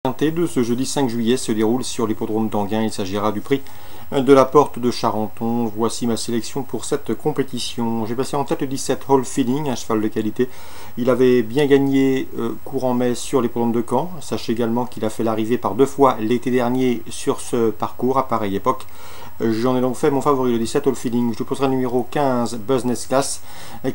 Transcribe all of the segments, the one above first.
Quintet de ce jeudi 5 juillet se déroule sur l'hippodrome d'Anguin. Il s'agira du prix de la Porte de Charenton. Voici ma sélection pour cette compétition. J'ai passé en tête le 17 Hall Feeling, un cheval de qualité. Il avait bien gagné courant mai sur l'hippodrome de Caen. Sachez également qu'il a fait l'arrivée par 2 fois l'été dernier sur ce parcours à pareille époque. J'en ai donc fait mon favori, le 17 All Feeling. Je poserai le numéro 15 Business Class,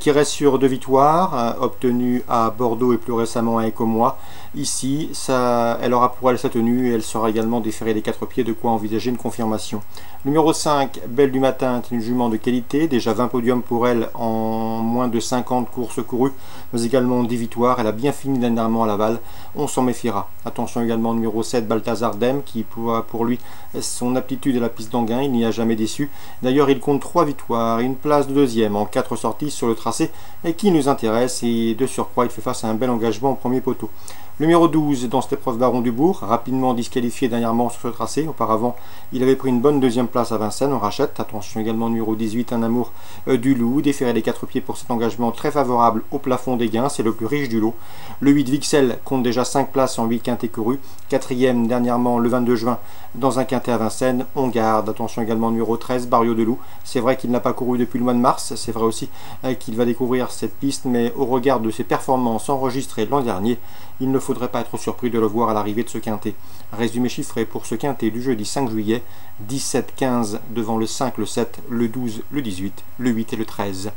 qui reste sur 2 victoires, obtenues à Bordeaux et plus récemment à Écomois. Ici, elle aura pour elle sa tenue et elle sera également déférée des 4 pieds, de quoi envisager une confirmation. Numéro 5, Belle du Matin, est une jument de qualité, déjà 20 podiums pour elle en moins de 50 courses courues, mais également 10 victoires. Elle a bien fini dernièrement à Laval, on s'en méfiera. Attention également au numéro 7, Balthazar Dem, qui pour lui son aptitude à la piste d'Anguin, il n'y a jamais déçu. D'ailleurs, il compte 3 victoires et une place de deuxième en 4 sorties sur le tracé et qui nous intéresse, et de surcroît il fait face à un bel engagement au premier poteau. Numéro 12 dans cette épreuve, Baron du Bourg, rapidement disqualifié dernièrement sur ce tracé. Auparavant, il avait pris une bonne deuxième place à Vincennes, on rachète. Attention également numéro 18, Un Amour du Loup, déféré des 4 pieds pour cet engagement très favorable au plafond des gains, c'est le plus riche du lot. Le 8 Vixel compte déjà 5 places en 8 quintés courus, 4e dernièrement le 22 juin dans un quintet à Vincennes, on garde. Attention également numéro 13, Barrio de Loup, c'est vrai qu'il n'a pas couru depuis le mois de mars, c'est vrai aussi qu'il va découvrir cette piste, mais au regard de ses performances enregistrées l'an dernier, il ne faudrait pas être surpris de le voir à l'arrivée de ce quintet. Résumé chiffré pour ce quintet du jeudi 5 juillet, 17-15 devant le 5, le 7, le 12, le 18, le 8 et le 13.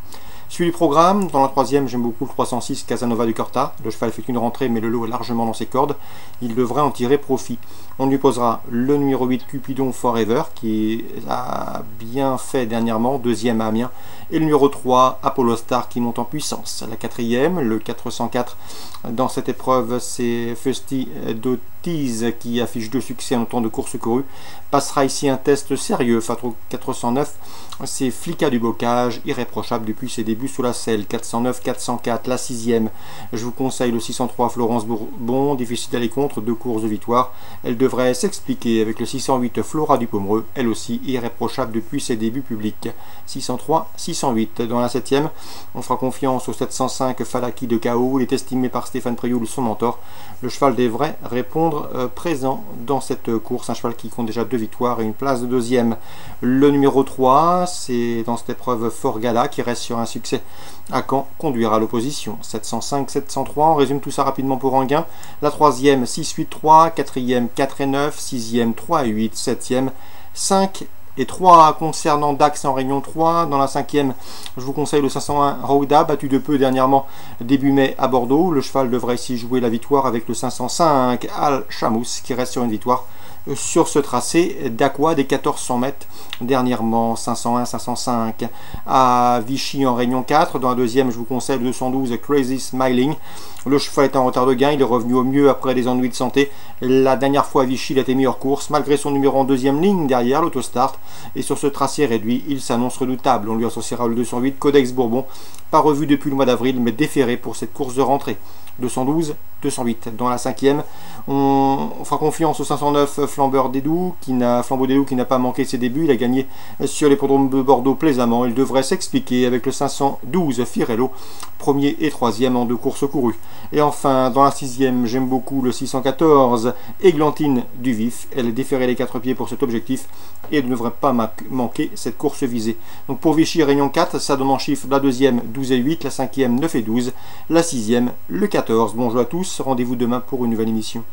Suivi du programme, dans la troisième, j'aime beaucoup le 306 Casanova du Corta. Le cheval fait une rentrée, mais le lot est largement dans ses cordes. Il devrait en tirer profit. On lui posera le numéro 8 Cupidon Forever, qui a bien fait dernièrement, deuxième à Amiens. Et le numéro 3 Apollo Star, qui monte en puissance. La quatrième, le 404 dans cette épreuve, c'est Fusty Dotiz, qui affiche 2 succès en temps de course courue. Passera ici un test sérieux face au 409. C'est Flicka du Bocage, irréprochable depuis ses débuts sous la selle. 409, 404, la 6e. Je vous conseille le 603 Florence Bourbon, difficile d'aller contre, 2 courses de victoire. Elle devrait s'expliquer avec le 608 Flora du Pomereux, elle aussi irréprochable depuis ses débuts publics. 603, 608. Dans la 7e, on fera confiance au 705 Falaki de KO. Il est estimé par Stéphane Prioul, son mentor. Le cheval devrait répondre présent dans cette course. Un cheval qui compte déjà 2 victoires et une place de deuxième. Le numéro 3, c'est dans cette épreuve Fort Gala, qui reste sur un succès à Caen, conduira l'opposition. 705, 703, on résume tout ça rapidement pour Anguin. La 3e, 6, 8, 3, 4e, 4 et 9, 6e, 3 et 8, 7e, 5 et 3 concernant Dax en Réunion 3. Dans la 5e, je vous conseille le 501 Rouda, battu de peu dernièrement début mai à Bordeaux. Le cheval devrait ici jouer la victoire avec le 505 Al Chamous, qui reste sur une victoire sur ce tracé d'Aqua des 1400 mètres dernièrement. 501, 505 à Vichy en Réunion 4. Dans la deuxième, je vous conseille le 212 Crazy Smiling. Le cheval est en retard de gain, il est revenu au mieux après des ennuis de santé. La dernière fois à Vichy, il a été mis hors course malgré son numéro en deuxième ligne derrière l'autostart, et sur ce tracé réduit, il s'annonce redoutable. On lui associera le 208 Codex Bourbon, pas revu depuis le mois d'avril mais déféré pour cette course de rentrée. 212, 208. Dans la 5e, on fera confiance au 509 Flambeau des Doux, qui n'a pas manqué ses débuts. Il a gagné sur l'hippodrome de Bordeaux plaisamment. Il devrait s'expliquer avec le 512 Firello, premier et 3e en 2 courses courues. Et enfin, dans la 6e, j'aime beaucoup le 614 Églantine du Vif. Elle est déférée les 4 pieds pour cet objectif et ne devrait pas manquer cette course visée. Donc pour Vichy Réunion 4, ça donne en chiffre la 2e 12 et 8, la 5e 9 et 12, la 6e le 14. Bonjour à tous, rendez-vous demain pour une nouvelle émission.